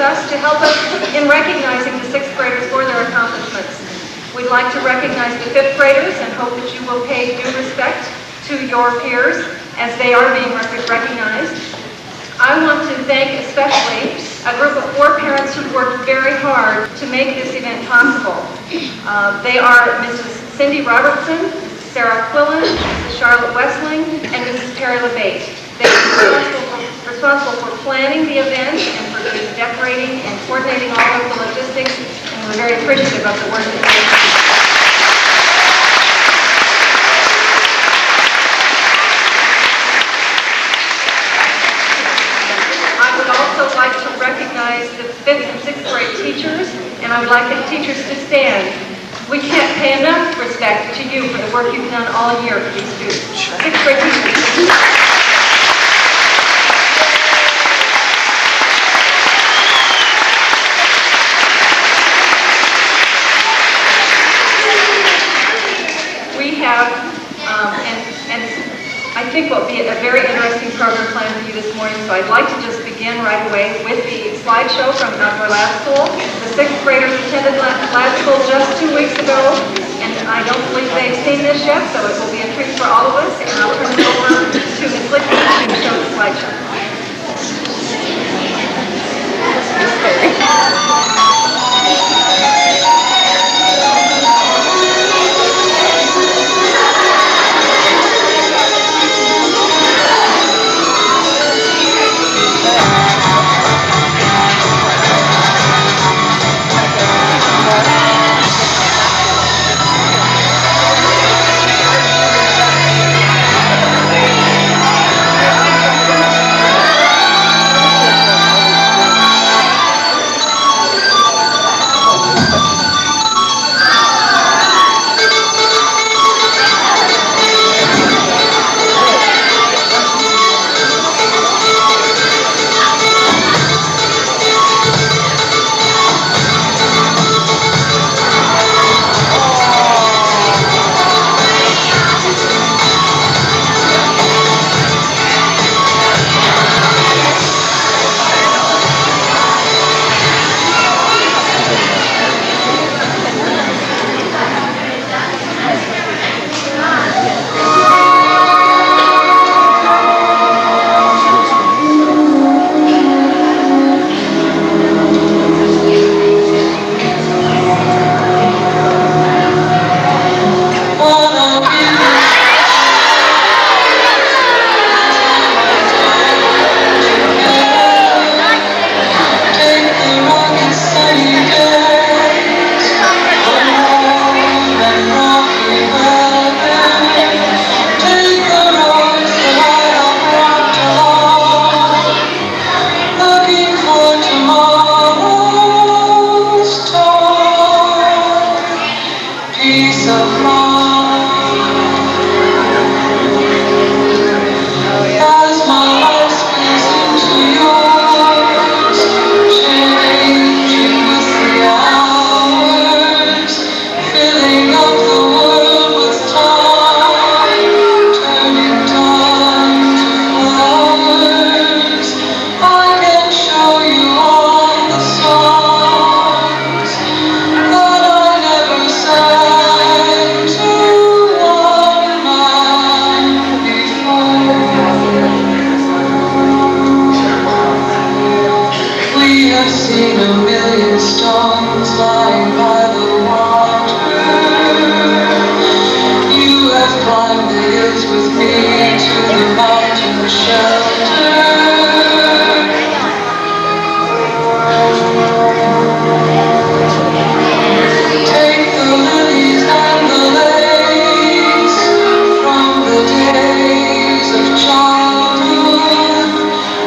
us to help us in recognizing the 6th graders for their accomplishments. We'd like to recognize the 5th graders and hope that you will pay due respect to your peers as they are being recognized. I want to thank especially a group of 4 parents who worked very hard to make this event possible. They are Mrs. Cindy Robertson, Mrs. Sarah Quillen, Mrs. Charlotte Westling, and Mrs. Perry LeBate. They are responsible for planning the event and for doing the decorating and coordinating all of the logistics, and we're very appreciative of the work that they do. I would like to recognize the 5th and 6th grade teachers, and I would like the teachers to stand. We can't pay enough respect to you for the work you've done all year for these students. 6th grade teachers. We have, and I think what will be a very interesting program planned for you this morning, so I'd like to just begin right away with the slideshow from Outdoor Lab School. The 6th graders attended Lab School just 2 weeks ago, and I don't believe they've seen this yet, so it will be a treat for all of us, and I'll turn it over to Ms. Lickman to show the slideshow.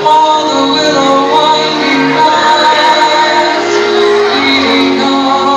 All the willow winding paths leading on.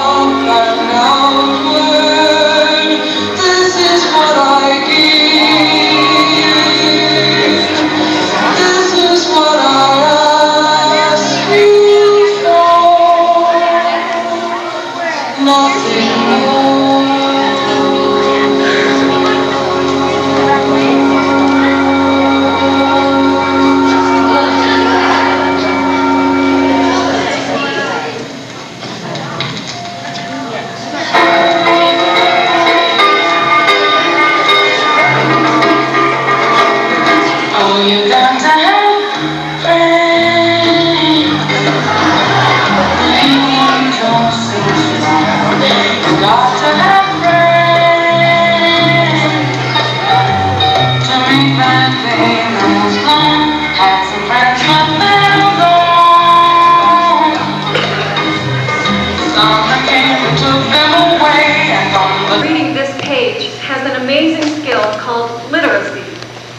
took them away and on the Reading this page has an amazing skill called literacy.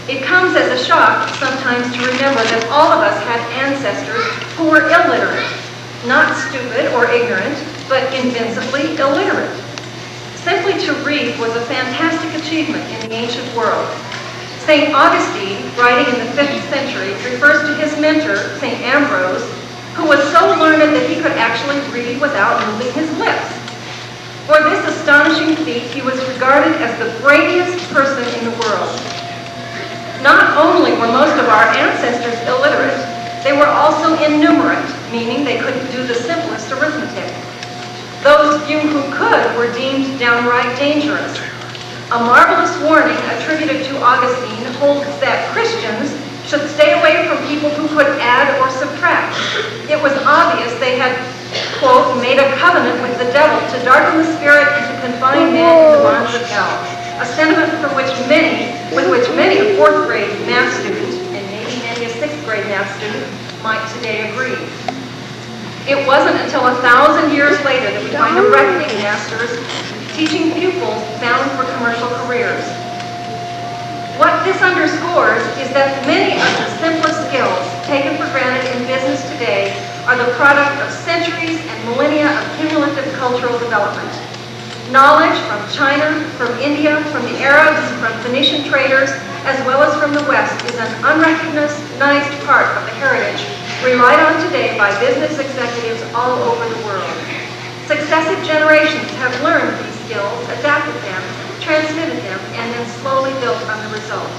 It comes as a shock sometimes to remember that all of us had ancestors who were illiterate. Not stupid or ignorant, but invincibly illiterate. Simply to read was a fantastic achievement in the ancient world. St. Augustine, writing in the 5th century, refers to his mentor, St. Ambrose, who was so learned that he could actually read without moving his lips. For this astonishing feat, he was regarded as the brainiest person in the world. Not only were most of our ancestors illiterate, they were also innumerate, meaning they couldn't do the simplest arithmetic. Those few who could were deemed downright dangerous. A marvelous warning attributed to Augustine holds that Christians should stay away from people who could add or subtract. It was obvious they had, quote, made a covenant with the devil to darken the spirit and to confine man in the bonds of hell, a sentiment with which many a 4th grade math student, and maybe many a 6th grade math student, might today agree. It wasn't until 1,000 years later that we find a reckoning masters teaching pupils bound for commercial careers. What this underscores is that many of the simplest skills taken for granted in business today are the product of centuries and millennia of cumulative cultural development. Knowledge from China, from India, from the Arabs, from Phoenician traders, as well as from the West is an unrecognized part of the heritage relied on today by business executives all over the world. Successive generations have learned these skills, adapted them, transmitted them, and then slowly built on the result.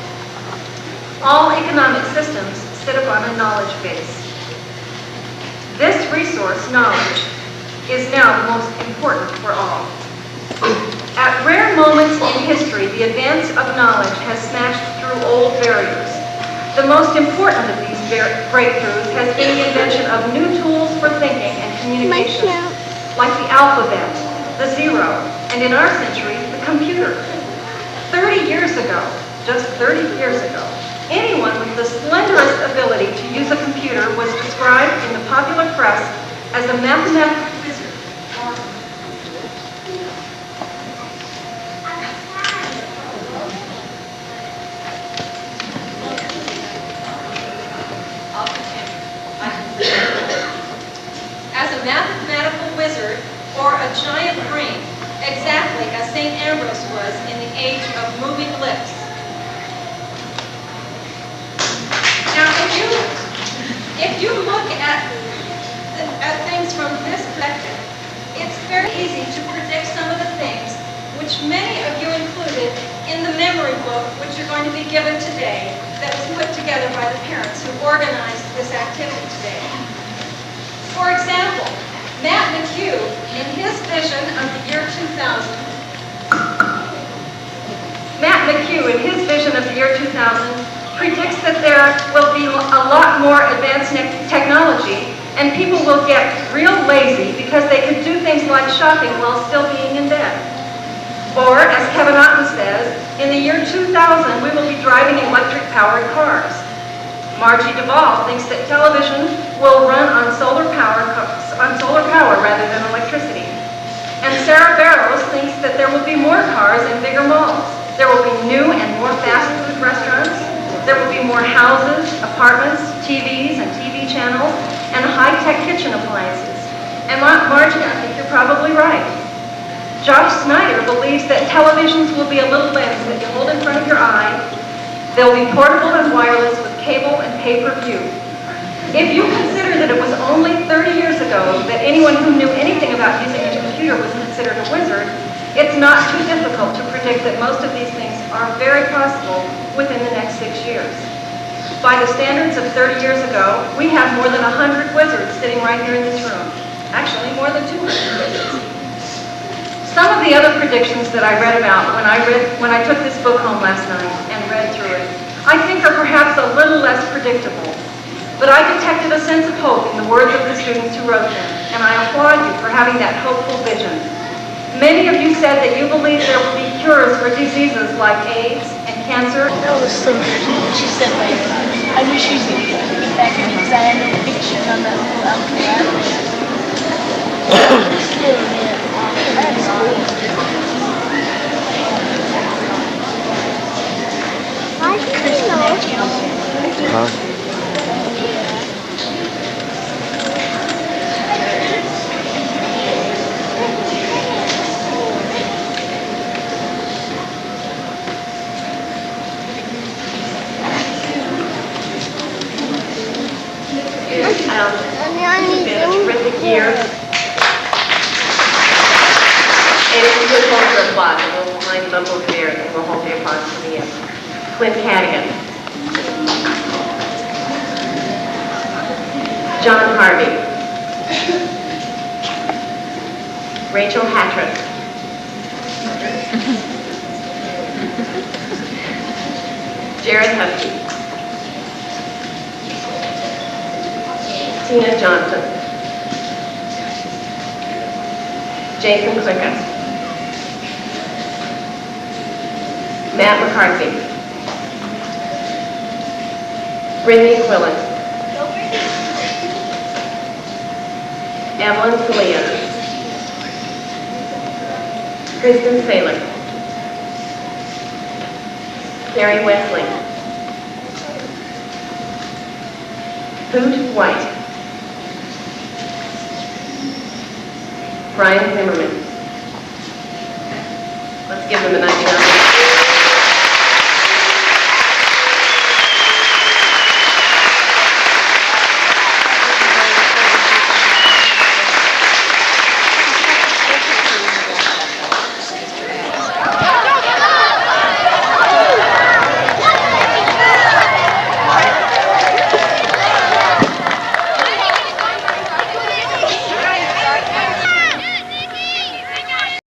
All economic systems sit upon a knowledge base. This resource, knowledge, is now the most important for all. At rare moments in history, the advance of knowledge has smashed through old barriers. The most important of these breakthroughs has been the invention of new tools for thinking and communication, like the alphabet, the zero, and in our century, the computer. 30 years ago, just 30 years ago, anyone with the slenderest ability to use a computer was described in the popular press as a mathematical wizard. As a mathematical wizard or a giant brain, exactly as St. Ambrose was in the age of moving lips. Now, if you look at things from this perspective, it's very easy to predict some of the things which many of you included in the memory book which you're going to be given today that was put together by the parents who organized this activity today. For example, Matt McHugh, in his vision of the year 2000, predicts that there will be a lot more advanced technology and people will get real lazy because they could do things like shopping while still being in bed. Or, as Kevin Otten says, in the year 2000, we will be driving electric-powered cars. Margie Duvall thinks that television will run on solar power rather than electricity. And Sarah Barrows thinks that there will be more cars and bigger malls. There will be new and more fast food restaurants. There will be more houses, apartments, TVs and TV channels, and high-tech kitchen appliances. And Margie, I think you're probably right. Josh Snyder believes that televisions will be a little lens that you hold in front of your eye. They'll be portable and wireless with cable and pay-per-view. If you consider that it was only 30 years ago that anyone who knew anything about using a computer was considered a wizard, it's not too difficult to predict that most of these things are very possible within the next 6 years. By the standards of 30 years ago, we have more than 100 wizards sitting right here in this room. Actually, more than 200 wizards. Some of the other predictions that I read about when I took this book home last night and read through it, I think are perhaps a little less predictable. But I detected a sense of hope in the words of the students who wrote them, and I applaud you for having that hopeful vision. Many of you said that you believe there will be cures for diseases like AIDS and cancer. That was so good. She said, like, I wish you could be back in because I had no picture on that little outfit. Still, man. year. And if you could hold your applause, and we'll line them up over there, and we'll hold the applause to the end. Clint Cadigan. John Harvey. Rachel Hattrick. Jared Husky. Tina Johnson. Jason Clicka. Matt McCarthy. Brittany Quillen. Evelyn Salia. Kristen Salek. Carrie Wesley. Hoot White. Brian Zimmerman. Let's give them a nice